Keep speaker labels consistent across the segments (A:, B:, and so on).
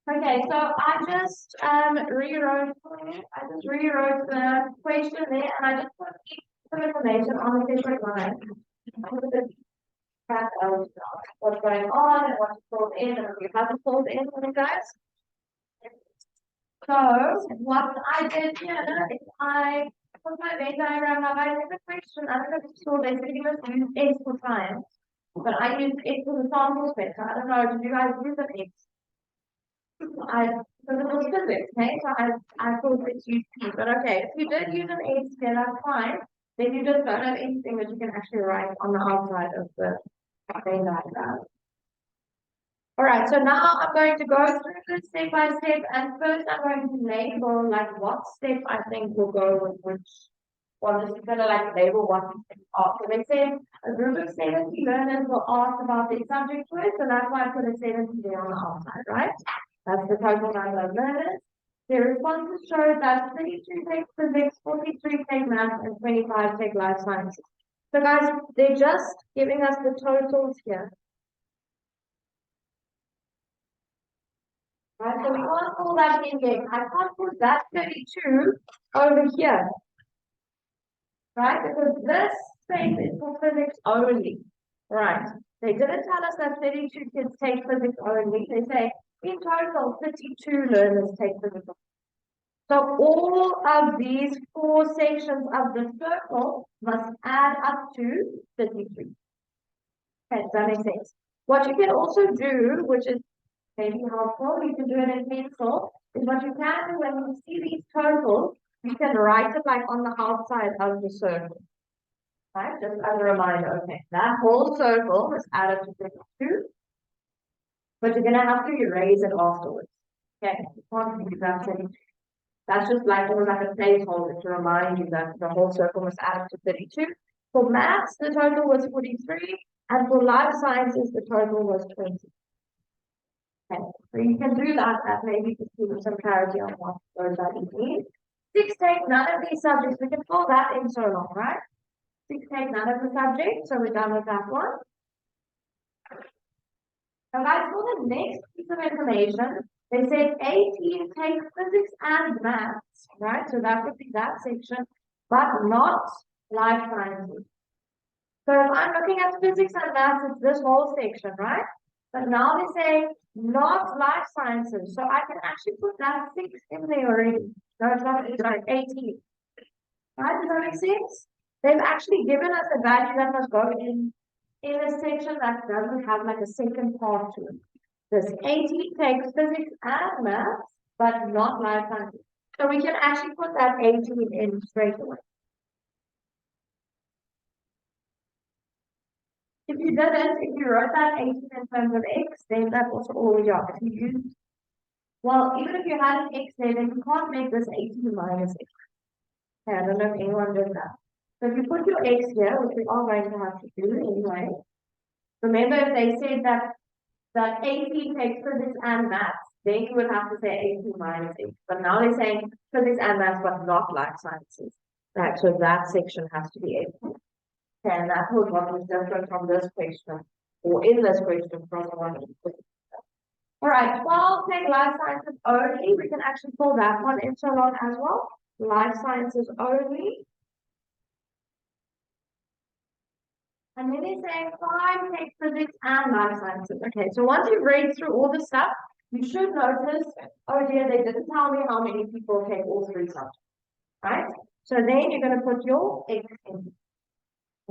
A: Okay, so I just rewrote the question there, and I just put some information on the separate line. A little bit track of what's going on and what's filled in and what you haven't filled in for you guys. So what I did here is I put my Venn diagram. Now I did the question. I don't know if you saw this, but you must use X for science. But I used X for the sample set. So I don't know, did you guys use an X? Because it was physics, okay? So I thought it's used P. But okay, if you did use an X here, that's fine. Then you just don't have anything that you can actually write on the outside of the Venn diagram. All right, so now I'm going to go through this step by step, and first I'm going to label like what step I think will go with which one. Just kind of like label what steps are. So they said a group of 70 learners will ask about their subject choice, so that's why I put a 70 there on the outside, right? That's the total number of learners. Their responses show that 32 take physics, 43 take math, and 25 take life sciences. So guys, they're just giving us the totals here. Right, so we can't pull that in here. I can't put that 32 over here. Right? Because this space is for physics only. Right. They didn't tell us that 32 kids take physics only. They say in total 32 learners take physics. So all of these four sections of the circle must add up to 33. Okay, does that make sense? What you can also do, which is maybe helpful, you can do it in pencil, is what you can do when you see these totals, you can write it like on the outside of the circle. Right? Just as a reminder, okay, that whole circle is added to 52, but you're going to have to erase it afterwards. Okay, you can't do that. That's just like it was like a placeholder to remind you that the whole circle was added to 32. For maths, the total was 43, and for life sciences, the total was 20. Okay, so you can do that maybe to give some clarity on what those values mean. 6 take none of these subjects. We can fill that in so long, right? 6 take none of the subjects, so we're done with that one. Now guys, for the next piece of information, they said 18 take physics and maths, right? So that would be that section, but not life sciences. So if I'm looking at physics and maths, it's this whole section, right? But now they say not life sciences. So I can actually put that 6 in there already. No, it's not, it's like 18. Right? Does that make sense? They've actually given us a value that must go in a section that doesn't have like a second part to it. This 18 takes physics and maths, but not life sciences. So we can actually put that 18 in straight away. If you didn't, if you wrote that 18 in terms of x, then that's also all we are. If you use, well, even if you had an x there, then you can't make this 18 minus x. Okay, I don't know if anyone did that. So if you put your x here, which we are going to have to do anyway, remember if they said that 18 takes physics and maths, then you would have to say 18 minus x. But now they're saying physics and maths, but not life sciences. Right, so that section has to be 18. Okay, and that was what was different from this question, or in this question from the one. All right, 12 take life sciences only. We can actually pull that one in so long as well. Life sciences only. And then they're saying 5 take physics and life sciences. Okay, so once you've read through all the stuff, you should notice, oh dear, they didn't tell me how many people take all 3 subjects, right? So then you're going to put your X in.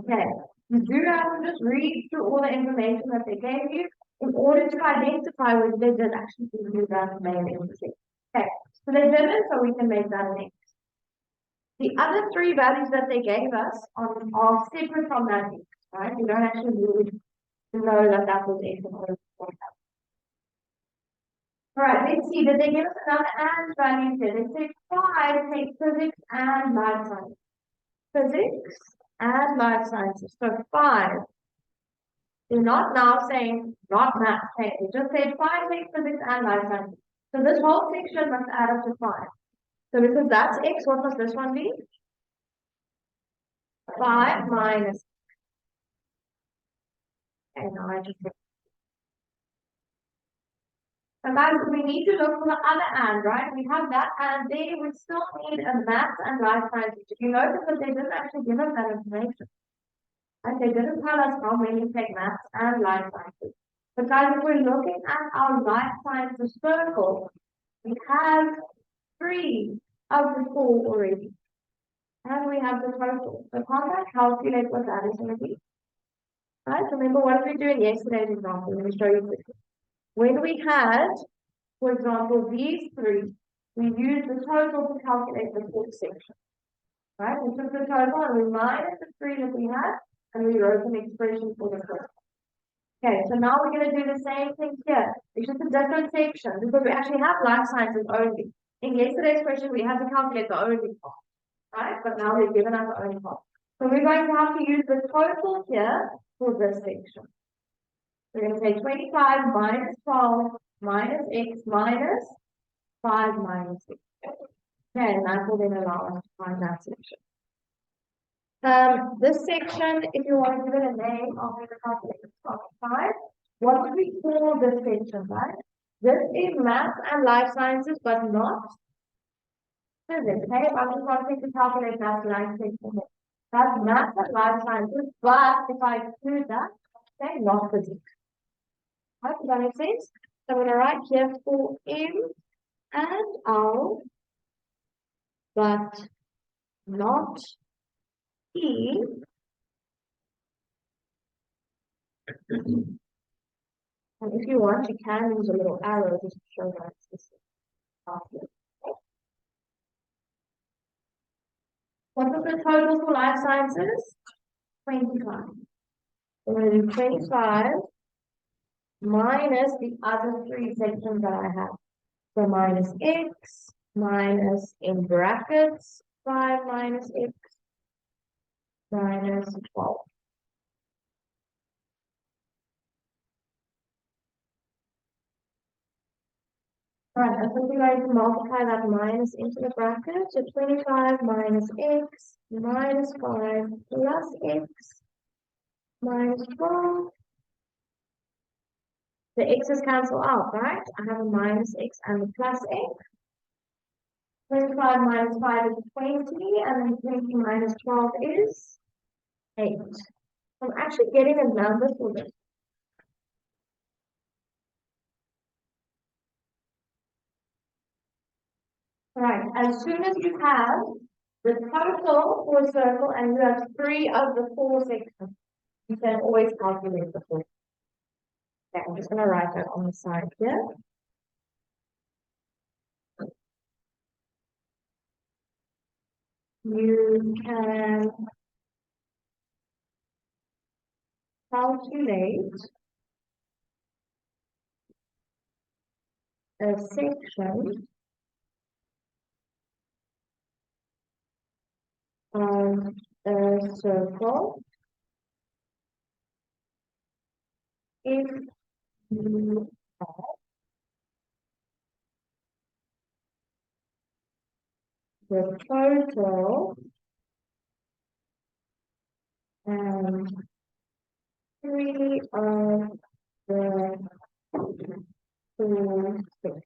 A: Okay, you do have to just read through all the information that they gave you in order to identify whether they did actually give you that main entity. Okay, so they didn't, so we can make that an X. The other 3 values that they gave us are separate from that X, right? You don't actually need to know that that was X in order to point that. All right, let's see. Did they give us another and value here? They said 5 take physics and life sciences. Physics and life sciences. So 5. They're not now saying not math. Okay, they just said 5 take physics and life sciences. So this whole section must add up to 5. So because that's X, what must this one be? 5 minus. Okay, now I just And guys, we need to look for the other and, right? We have that and there we still need a math and life sciences. If you notice that they didn't actually give us that information. And they didn't tell us how many take maths and life sciences. But guys, if we're looking at our life sciences circle, we have 3 of the 4 already. And we have the total. So can't I calculate what that is going to be? Right? Remember what we were doing yesterday's example. Let me show you quickly. When we had, for example, these 3, we used the total to calculate the fourth section. Right? We took the total and we minus the 3 that we had, and we wrote an expression for the first. Okay, so now we're going to do the same thing here. It's just a different section because we actually have life sciences only. In yesterday's question, we had to calculate the only part, right? But now they've given us the only part. So we're going to have to use the total here for this section. We're going to say 25 minus 12 minus x minus 5 minus 6. Okay, and that will then allow us to find that section. This section, if you want to give it a name, I'll give it a calculator 5. What do we call this section, right? This is math and life sciences, but not physics. Okay, if I'm just wanting to calculate that line section, that's math and life sciences, but if I exclude that, okay, not physics. Right, does that make sense? So I'm going to write here for M and L, but not E. And if you want, you can use a little arrow just to show that this is after. What was the total for life sciences? 25. We're going to do 25 minus the other 3 sections that I have. So minus x, minus in brackets, 5 minus x, minus 12. Right, I'm simply going to multiply that minus into the bracket. So 25 minus x minus 5 plus x minus 12. The x's cancel out, right? I have a minus x and a plus x. 25 minus 5 is 20, and then 20 minus 12 is 8. I'm actually getting a number for this. Right, as soon as you have the total for a circle and you have 3 of the 4 sections, you can always calculate the 4. Okay, I'm just going to write that on the side here. You can calculate a section of a circle if you have the total and 3 of the 4 sections.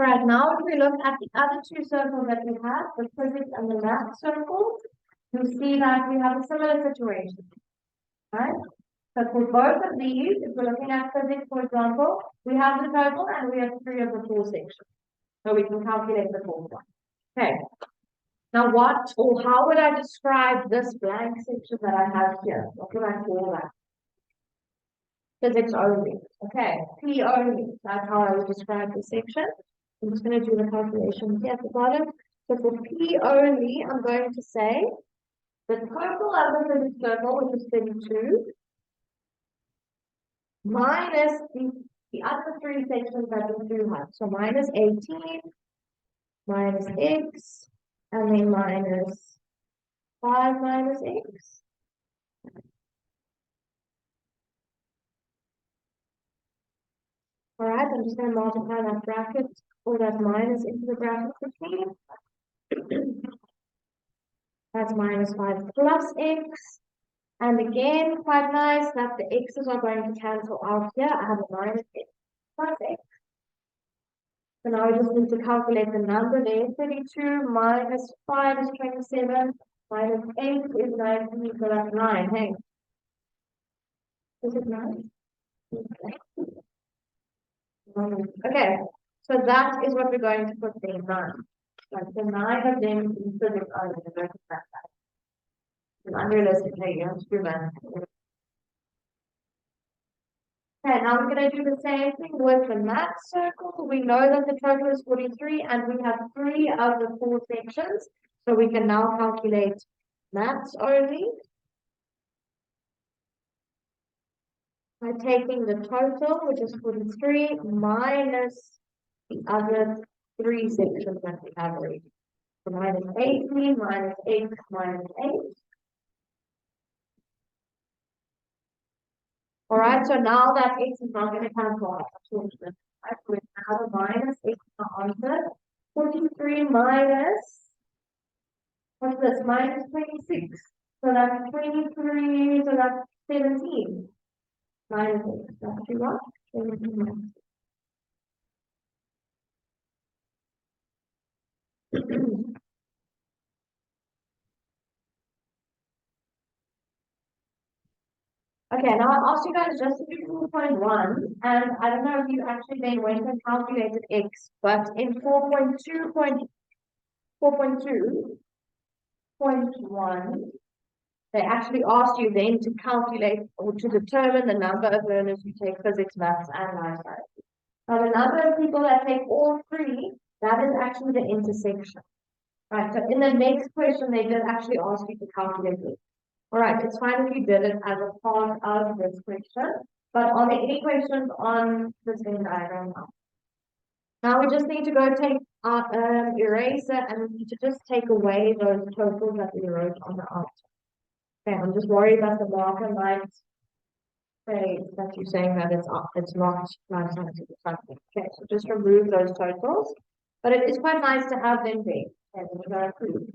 A: Right, now if we look at the other 2 circles that we have, the physics and the math circles, you see that we have a similar situation, right? So for both of these, if we're looking at physics, for example, we have the total and we have 3 of the 4 sections. So we can calculate the fourth one. Okay. Now what or how would I describe this blank section that I have here? What would I call that? Physics only. Okay, P only. That's how I would describe this section. I'm just going to do the calculation here at the bottom. So for P only, I'm going to say the total of the physics circle, which is 32, minus the other 3 sections that we do have. So minus 18, minus x, and then minus 5 minus x. All right, I'm just going to multiply that bracket or that minus into the bracket quickly. That's minus 5 plus x. And again, quite nice that the x's are going to cancel out here. I have a minus x plus x. So now we just need to calculate the number there. 32 minus 5 is 27. Minus 8 is 19. So that's 9. Hey. Is it 9? Okay. So that is what we're going to put there, 9. Like the 9 of them in physics are going to go to that side. It's unrealistic. Hey, you have to do that. Okay, now we're going to do the same thing with the math circle. We know that the total is 43 and we have 3 of the 4 sections. So we can now calculate maths only by taking the total, which is 43, minus the other 3 sections that we have already. So minus 18, minus 8, minus 8. All right, so now that x is not going to cancel out. So we have a minus x answer. 43 minus, what's this? Minus 26. So that's 23, so that's 17. Minus x, that's 2 what? 17 minus. Okay, now I asked you guys just to do 4.1, and I don't know if you actually then went and calculated x, but in 4.2.1, they actually asked you then to calculate or to determine the number of learners who take physics, maths, and life sciences. Now, the number of people that take all 3, that is actually the intersection. Right, so in the next question, they did actually ask you to calculate it. All right, it's fine if you did it as a part of this question, but are there any questions on this Venn diagram now? Now we just need to go take our eraser and we need to just take away those totals that we wrote on the answer. Okay, I'm just worried that the marker might say that you're saying that it's not life sciences or something. Okay, so just remove those totals, but it is quite nice to have them there. Okay, we're going to prove.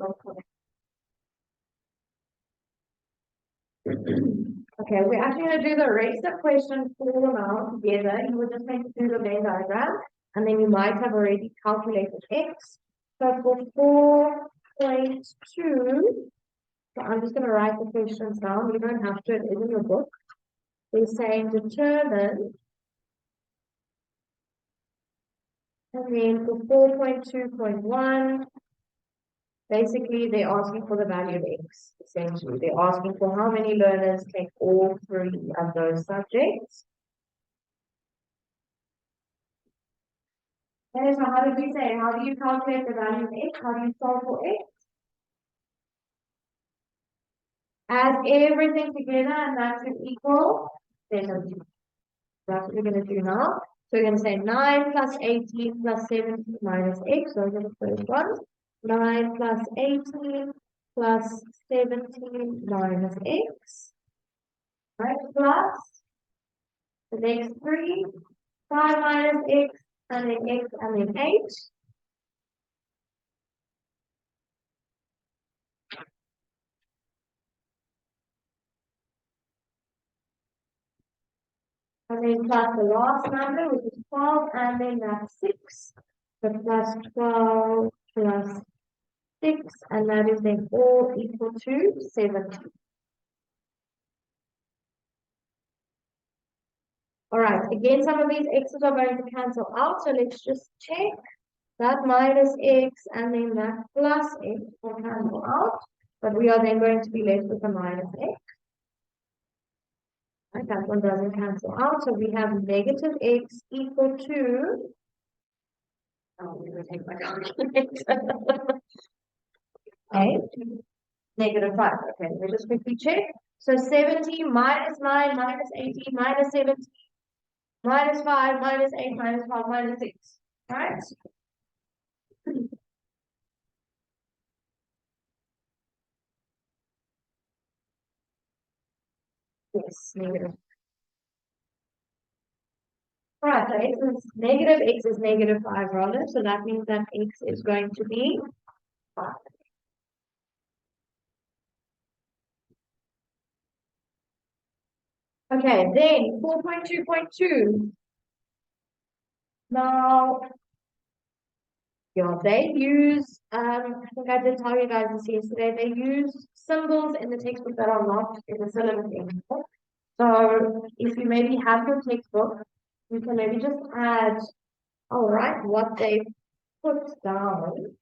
A: Okay, we're actually going to do the rest of question 4 now together. You will just need to do the Venn diagram, and then you might have already calculated x. So for 4.2, so I'm just going to write the questions down. You don't have to, it is in your book. They're saying determine, and then for 4.2.1, basically, they're asking for the value of x, essentially. They're asking for how many learners take all 3 of those subjects. Okay, so how did we say? How do you calculate the value of x? How do you solve for x? Add everything together and that should equal 70. That's what we're going to do now. So we're going to say 9 plus 18 plus 17 minus x. Those are the first ones. 9 plus 18 plus 17 minus x. Right, plus the next 3, 5 minus x, and then x, and then 8. And then plus the last number, which is 12, and then that's 6. So plus 12 plus 6, and that is then all equal to 70. All right, again, some of these x's are going to cancel out, so let's just check. That minus x and then that plus x will cancel out, but we are then going to be left with a minus x. Right, that one doesn't cancel out, so we have negative x equal to, oh, I'm going to take my calculator. Okay, negative 5. Okay, let me just quickly check. So 70 minus 9 minus 18 minus 17 minus 5 minus 8 minus 12 minus 6. Right? Yes, negative. Right, so x is negative 5 rather, so that means that x is going to be 5. Okay, then 4.2.2. Now, yeah, they use, I think I did tell you guys this yesterday, they use symbols in the textbook that are not in the syllabus anymore. So if you maybe have your textbook, you can maybe just add, all right, what they put down,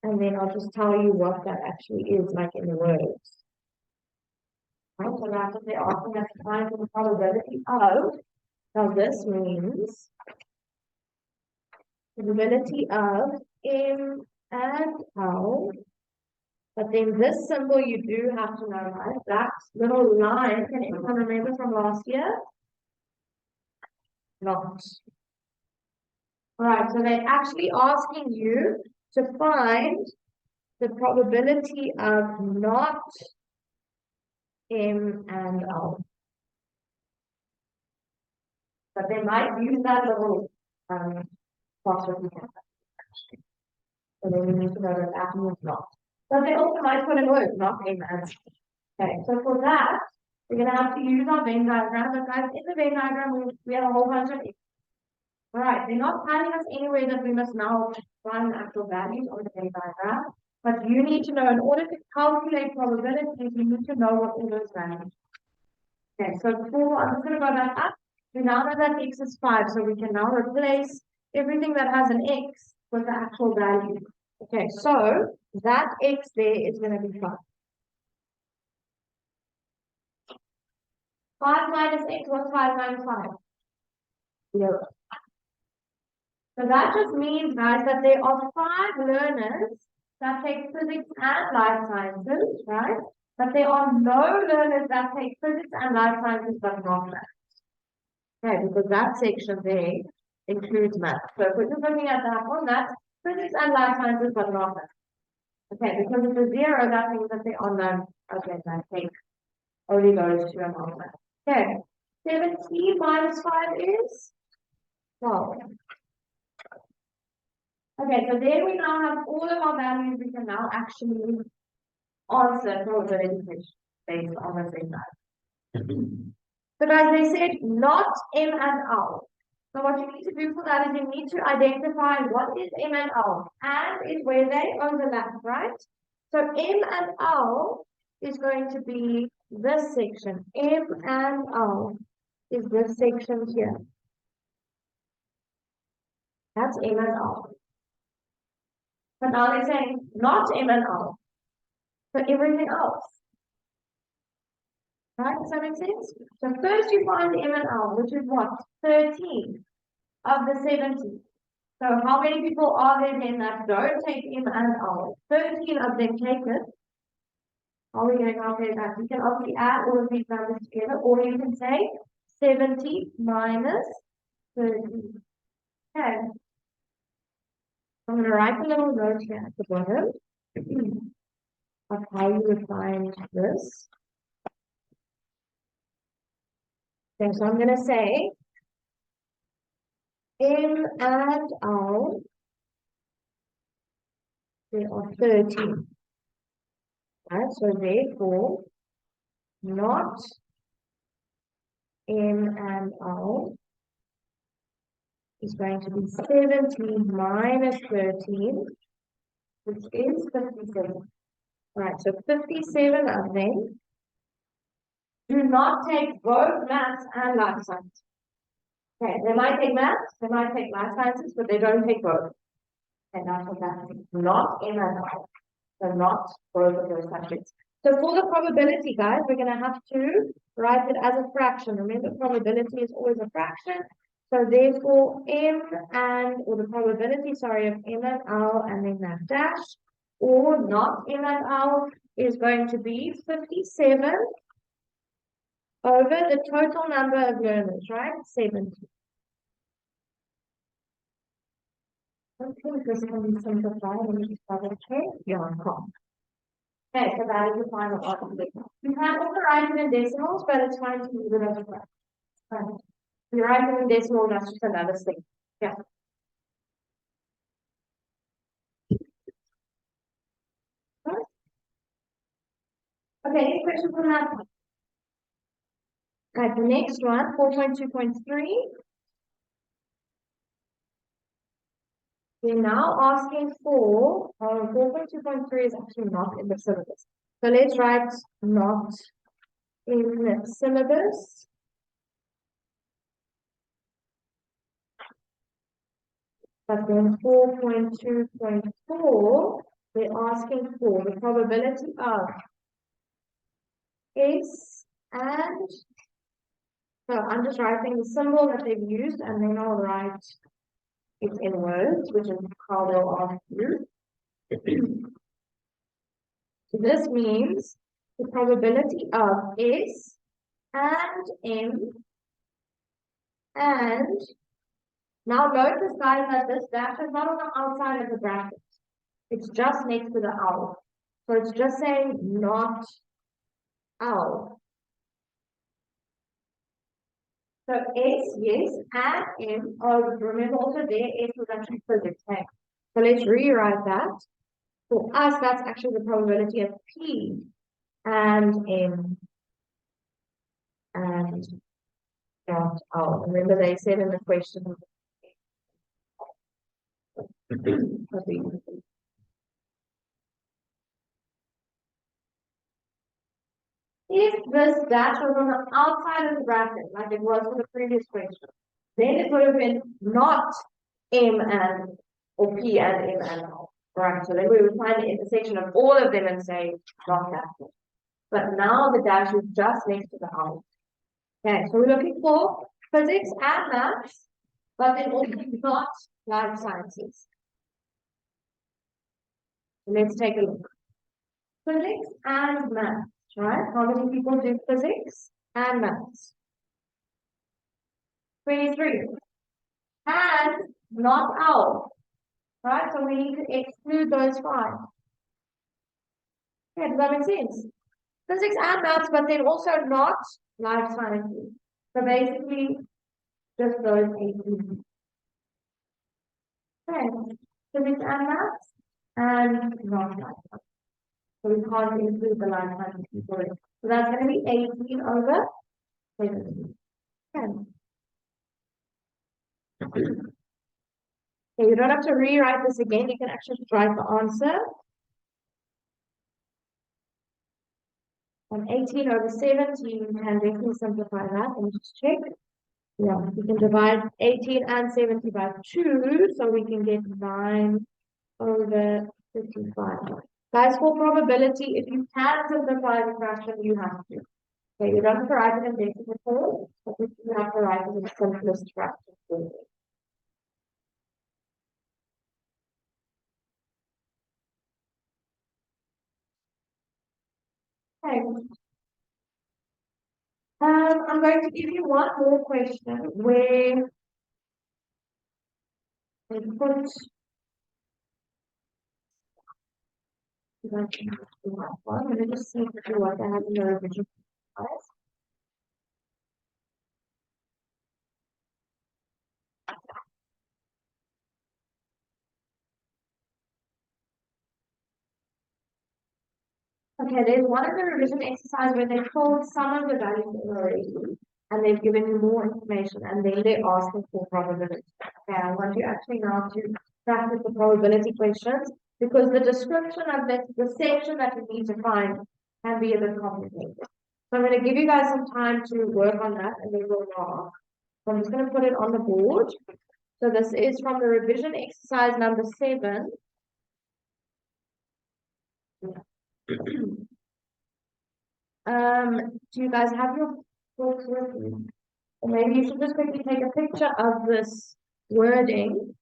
A: and then I'll just tell you what that actually is, like in the words. Right, so that's what they're asking us to find the probability of. Now this means probability of M and L. But then this symbol you do have to know, right? That little line, can anyone remember from last year? Not. All right, so they're actually asking you to find the probability of not M and L. But they might use that little apostrophe. So then you need to know that that means not. But they also might put a word, not M and L. Okay, so for that, we're going to have to use our Venn diagram. But guys, in the Venn diagram, we have a whole bunch of. All right, they're not telling us anywhere that we must now find actual values on the Venn diagram. But you need to know, in order to calculate probabilities, you need to know what all those values are. Okay, so before I'm just going to go back up. We now know that x is 5, so we can now replace everything that has an x with the actual value. Okay, so that x there is going to be 5. 5 minus x, what's 5 minus 5? 0. So that just means, guys, that there are 5 learners that take physics and life sciences, right? But there are no learners that take physics and life sciences but not math. Okay, because that section there includes math. So if we're just looking at that one, that's physics and life sciences but not math. Okay, because it's a 0, that means that there are none. Okay, so I think only those 2 are not math. Okay, 17 minus 5 is 12. Okay, so there we now have all of our values. We can now actually answer probability question based on the same value. So guys, they said not M and L. So what you need to do for that is you need to identify what is M and L and is where they overlap, right? So M and L is going to be this section. M and L is this section here. That's M and L. But now they're saying not M and L. So everything else. Right? Does that make sense? So first you find M and L, which is what? 13 of the 70. So how many people are there then that don't take M and L? 13 of them take it. How are we going to calculate that? You can obviously add all of these numbers together, or you can say 70 minus 13. Okay. I'm going to write a little note here at the bottom of how you would find this. Okay, so I'm going to say M and L, there are 13. Right, so therefore, not M and L is going to be 17 minus 13, which is 57. Right, so 57 of them do not take both maths and life sciences. Okay, they might take maths, they might take life sciences, but they don't take both. And that's what that means. Not M and L. So not both of those subjects. So for the probability, guys, we're going to have to write it as a fraction. Remember, probability is always a fraction. So therefore, or the probability, sorry, of M and L and then that dash, or not M and L, is going to be 57 over the total number of learners, right? 70. I think this can be simplified. Let me just double check. Yeah, I can't. Okay, so that is the final answer. You can also write it in decimals, but it's fine to leave it as a graph. Right. If you write it in decimal, that's just another thing. Yeah. Okay, any questions on that one? Okay, the next one, 4.2.3. We're now asking for 4.2.3 is actually not in the syllabus. So let's write not in the syllabus. But then 4.2.4, we're asking for the probability of S and, so I'm just writing the symbol that they've used and then I'll write it in words, which is how they'll ask you. So this means the probability of S and M, and now notice guys that this dash is not on the outside of the bracket. It's just next to the owl. So it's just saying not owl. So S, yes, and M. Oh, remember also there, S was actually physics. Okay. So let's rewrite that. For us, that's actually the probability of P and M and dot owl. Remember they said in the question. If this dash was on the outside of the bracket, like it was for the previous question, then it would have been not M and or P and M and L. Right, so then we would find the intersection of all of them and say not that. But now the dash is just next to the L. Okay, so we're looking for physics and maths, but then also not life sciences. So let's take a look. Physics and maths, right? How many people do physics and maths? 23. And not owl, right? So we need to exclude those 5. Okay, does that make sense? Physics and maths, but then also not life sciences. So basically, just those 18. Okay, physics and maths, and not life sciences. So we can't include the life sciences people. So that's going to be 18 over 17. Okay. Okay, you don't have to rewrite this again. You can actually just write the answer. And 18 over 17, you can definitely simplify that. Let me just check. Yeah, we can divide 18 and 70 by 2, so we can get 9 over 55. Guys, for probability, if you can simplify the fraction, you have to. Okay, you don't have to write it in decimal form, but you have to write it in the simplest fraction form. Okay. I'm going to give you one more question where they put let me just see what I have in the original. Okay, there's one of the revision exercise where they pulled some of the values in already and they've given you more information and then they ask for probability. Okay, I want you actually now to practice the probability questions because the description of the section that you need to find can be a bit complicated. So I'm going to give you guys some time to work on that and then we'll go. So I'm just going to put it on the board. So this is from the revision exercise number 7. Do you guys have your books with you? Or maybe you should just quickly take a picture of this wording.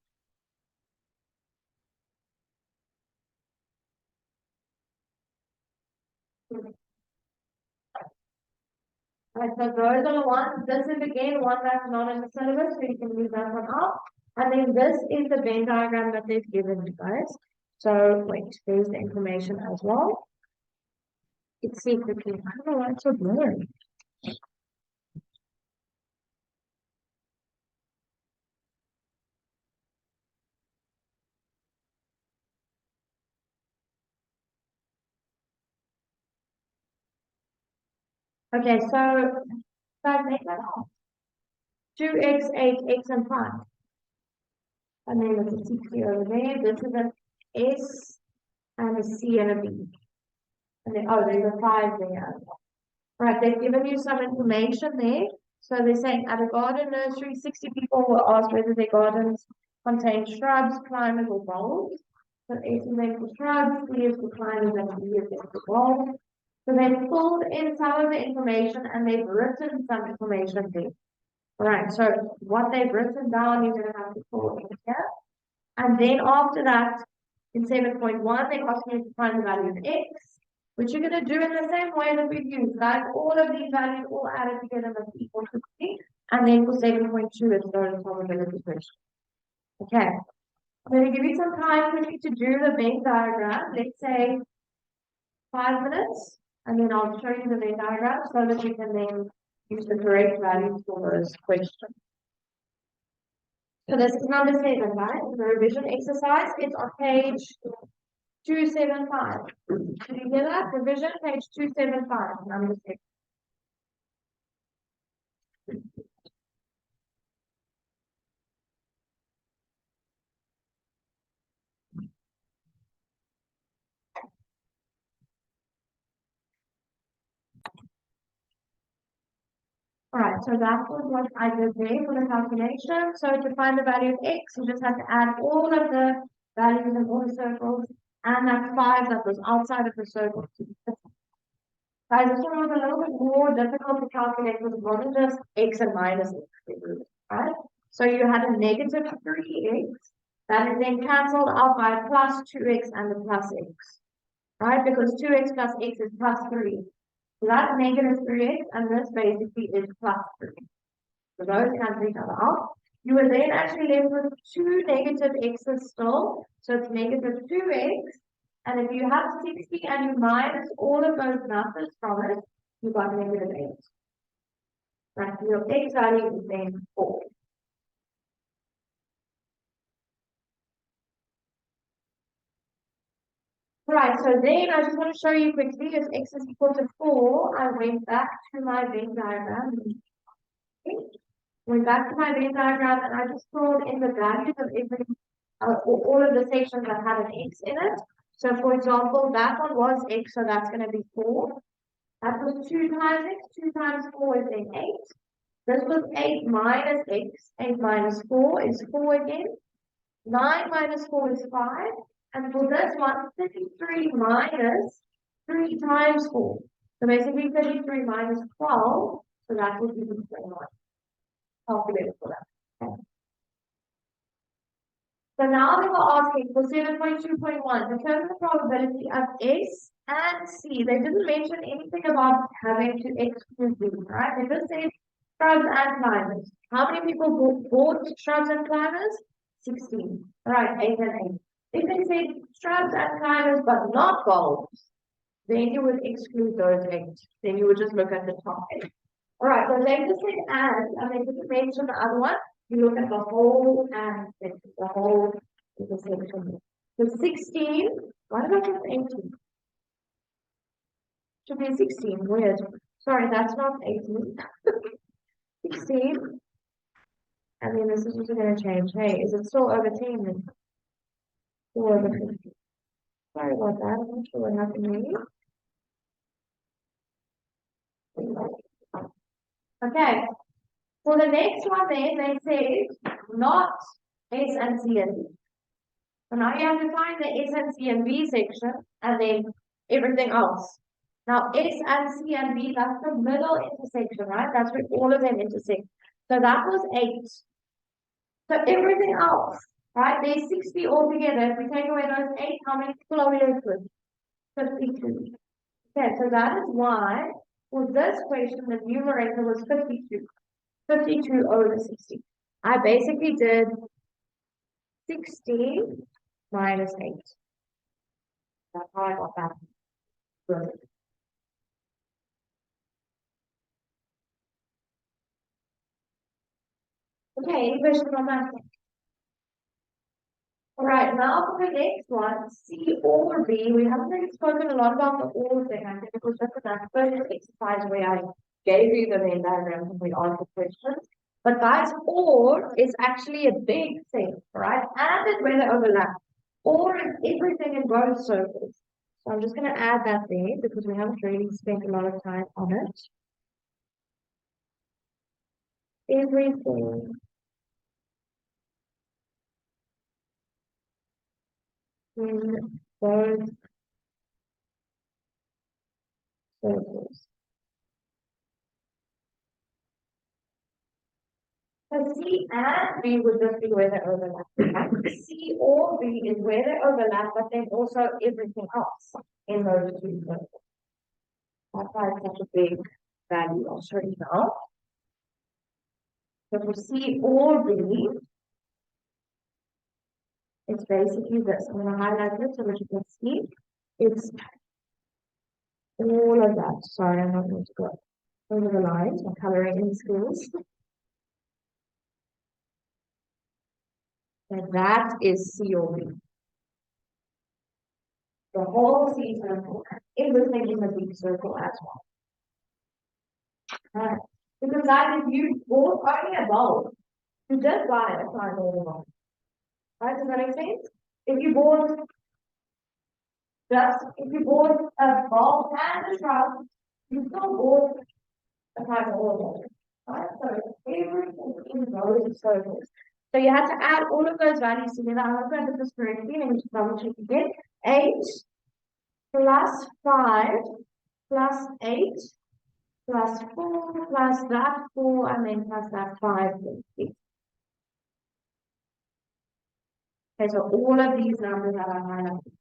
A: Right, so those are the ones. This is again one that's not in the syllabus, so you can use that one out. And then this is the Venn diagram that they've given you guys. So wait, there's the information as well. It's secretly. I don't know why it's so blurry. Okay, so make that off. 2x, 8x, and 5. And then there's a 60 over there. This is an S and a C and a B. And then, oh, there's a 5 there. Right, they've given you some information there. So they're saying at a garden nursery, 60 people were asked whether their gardens contain shrubs, climbers, or bulbs. So S is there for shrubs, C is for climbers, and B is there for bulbs. So they've filled in some of the information and they've written some information there. Right, so what they've written down, you're going to have to fill in here. And then after that, in 7.1, they're asking you to find the value of x, which you're going to do in the same way that we've used, right? All of these values all added together must equal to 3. And then for 7.2, it's the probability question. Okay. I'm going to give you some time quickly to do the Venn diagram. Let's say 5 minutes, and then I'll show you the Venn diagram so that you can then use the correct values for those questions. So this is number 7, right? The revision exercise. It's on page 275. Did you hear that? Revision, page 275, number 6. Alright, so that was what I did there for the calculation. So to find the value of x, you just have to add all of the values in all the circles, and that 5 that was outside of the circle. Guys, this one was a little bit more difficult to calculate because it wasn't just x and minus x, right? So you had a negative 3x that is then cancelled out by plus 2x and the plus x, right? Because 2x plus x is plus 3. So that's negative 3x, and this basically is plus 3. So those cancel each other out. You were then actually left with 2 negative x's still, so it's negative 2x. And if you have 60 and you minus all of those numbers from it, you got negative 8. Right, your x value is then 4. Right, so then I just want to show you quickly if x is equal to 4, I went back to my Venn diagram. Went back to my Venn diagram and I just filled in the values of every, all of the sections that had an x in it. So for example, that one was x, so that's going to be 4. That was 2 times x, 2 times 4 is then 8. This was 8 minus x, 8 minus 4 is 4 again. 9 minus 4 is 5. And for this one, 33 minus 3 times 4. So basically 33 minus 12, so that would be 21. Calculated for that. Okay. So now they were asking for 7.2.1, determine the probability of S and C. They didn't mention anything about having to exclude B, right? They just said shrubs and climbers. How many people bought shrubs and climbers? 16. All right, 8 and 8. If they said shrubs and climbers but not bulbs, then you would exclude those 8. Then you would just look at the top 8. All right, so they just said and they didn't mention the other one. You look at the whole and the whole intersection. So 16, what about this 18? Should be 16, weird. Sorry, that's not 18. 16. And then this is also going to change. Hey, is it still over 10 then? Still over 15. Sorry about that. I'm not sure what happened here. Okay. For the next one then, they said not S and C and D. So now you have to find the S and C and B section and then everything else. Now S and C and B, that's the middle intersection, right? That's where all of them intersect. So that was 8. So everything else, right? There's 60 altogether. If we take away those 8, how many people are we left with? 52. Okay, so that is why for this question the numerator was 52. 52 over 60. I basically did 60 minus 8. That's how I got that. Good. Okay, any questions on that? All right, now for the next one, C or B. We haven't really spoken a lot about the or thing. I think it was just that first exercise where I gave you the Venn diagram and we answered questions. But guys, or is actually a big thing, right? And it's where they overlap. Or is everything in both circles. So I'm just going to add that there because we haven't really spent a lot of time on it. Everything in both circles. So C and B would just be where they overlap. C or B is where they overlap, but then also everything else in those two circles. That's why it's such a big value. I'll show you now. So for C or B, it's basically this. I'm going to highlight it so that you can see. It's all of that. Sorry, I'm not going to go over the lines. I'm coloring in schools. And that is C or B. The whole C circle, everything in the B circle as well. Right. Because that if you bought only a bulb, you just buy a size order bulb. Right? Does that make sense? If you bought a bulb and a shrub, you still bought a size order bulb. Right? So everything in those circles. So you have to add all of those values together. I'm not going to put this correctly. Let me just double check again. 8 plus 5 plus 8 plus 4 plus that 4 and then plus that 5. Okay, so all of these numbers that are highlighted.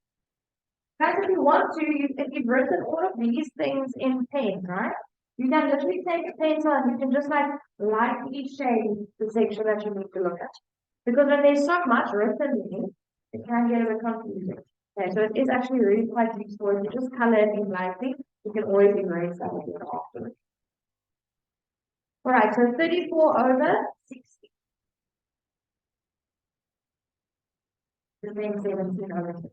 A: Guys, if you want to, if you've written all of these things in pen, right? You can literally take a pencil and you can just like lightly shade the section that you need to look at. Because when there's so much written in, it can get a bit confusing. Okay, so it is actually really quite useful. If you just color it in lightly, you can always erase that later afterwards. All right, so 34 over 60. The same 17 over 60.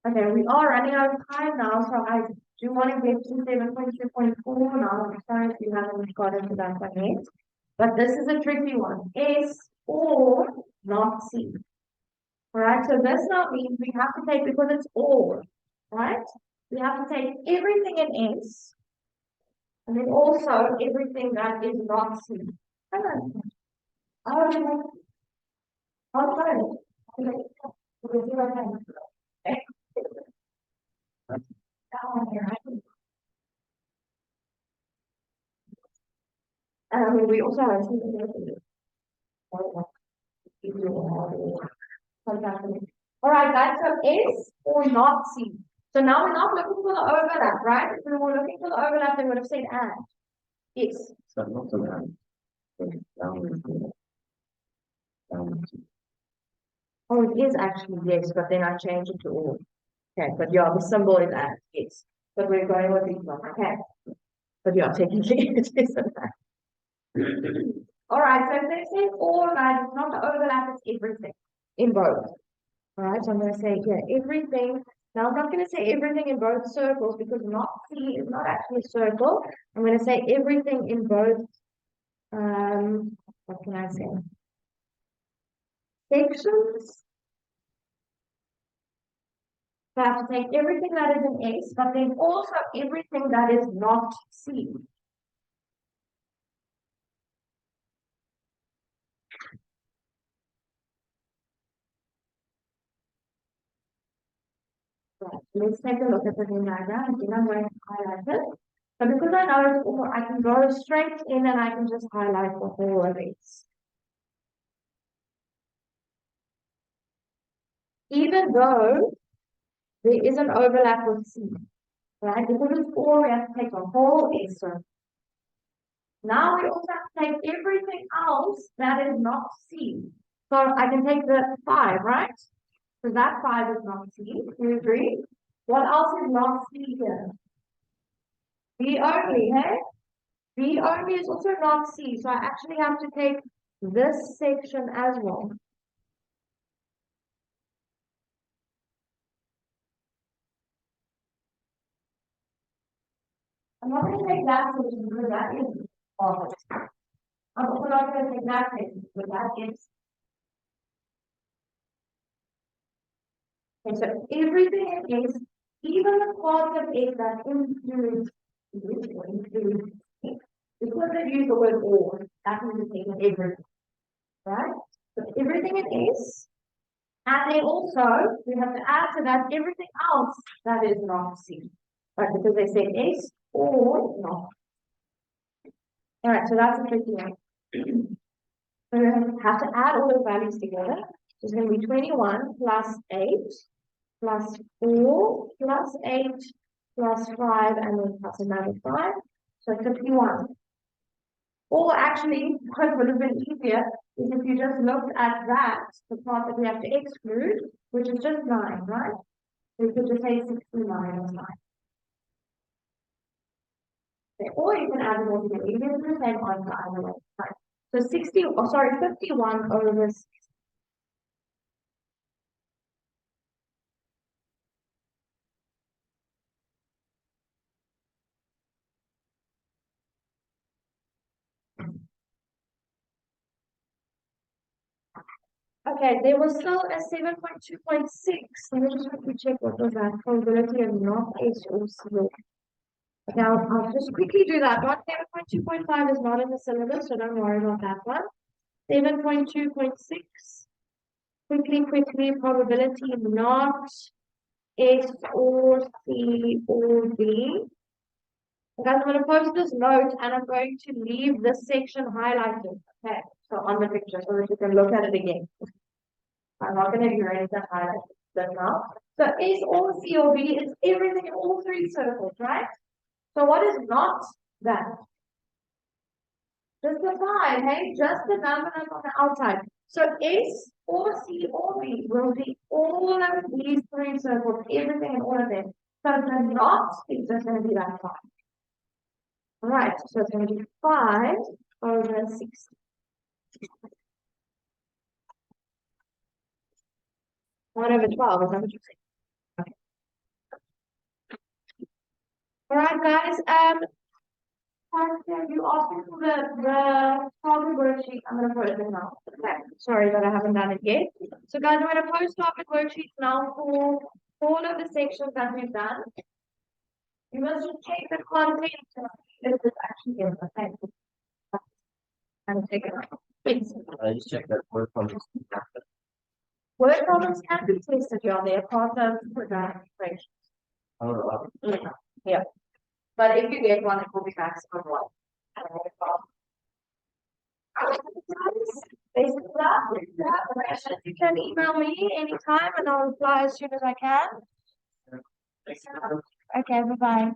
A: Okay, we are running out of time now, so I do want to get to 7.2.4 now. I'm sorry if you haven't got into that one yet. But this is a tricky one. S or not C. All right, so this now means we have to take, because it's or, right? We have to take everything in S, and then also everything that is not C. Oh, okay. Okay. We also have all right, guys, so S or not C. So now we're not looking for the overlap, right? If we were looking for the overlap, they would have said and. Yes. So not an and. Oh, it is actually yes, but then I changed it to all. Okay, but yeah, the symbol is and, yes. But we're going with these one, okay. But yeah, technically it is an and. All right, so if they say all, guys, it's not the overlap, it's everything in both. All right, so I'm going to say here everything. Now I'm not going to say everything in both circles because not C is not actually a circle. I'm going to say everything in both, what can I say? Sections. So I have to take everything that is in S, but then also everything that is not C. Right, let's take a look at the Venn diagram. Again, I'm going to highlight it. So because I know it's all, I can go straight in and I can just highlight the whole of it. Even though there is an overlap with C, right? Because it's 4, we have to take the whole S circle. Now we also have to take everything else that is not C. So I can take the 5, right? So that 5 is not C. Do you agree? What else is not C here? B only, hey? B only is also not C, so I actually have to take this section as well. I'm not going to take that section because that is part. I'm also not going to take that section because that is. Okay, so everything is, even the part of it that includes, because they use the word or, that means it's taken everything, right? So everything it is, and then also, we have to add to that everything else that is not C. Right, because they say S or not. All right, so that's a tricky one. We're going to have to add all those values together. So it's going to be 21 plus 8 plus 4 plus 8 plus 5 and then plus another 5. So 51. Or actually, what would have been easier is if you just looked at that, the part that we have to exclude, which is just 9, right? So you could just say 69 is 9. Okay, or you can add it all together. You can do the same answer either way. Right. So 51 over 6. Okay, there was still a 7.2.6. Let me just quickly check what was that probability of not S or C. Okay, I'll just quickly do that one. 7.2.5 is not in the syllabus, so don't worry about that one. 7.2.6. Quickly, probability not S or C or D. Guys, I'm going to post this note and I'm going to leave this section highlighted. Okay, so on the picture so that you can look at it again. I'm not going to erase the highlight this now. So S or C or B is everything in all three circles, right? So what is not that? Just the 5, hey? Just the number that's on the outside. So S or C or B will be all of these three circles, everything in all of them. So the not is just going to be that 5. All right, so it's going to be 5 over 60. One over 12, is that what you say? Okay. All right, guys. You asked me for the target worksheet. I'm gonna put it in now. Okay. Sorry that I haven't done it yet. So guys, I'm gonna post target worksheets now for all of the sections that we've done. You must just check the content if it's actually in. Okay. And take it out. Please.
B: I just checked that word problems.
A: Word problems can be tested, y'all. They're part of program equations.
B: Oh,
A: Yeah. But if you get one, it will be maximum 1. Basically, that questions, you can email me anytime and I'll reply as soon as I can. Okay, bye-bye.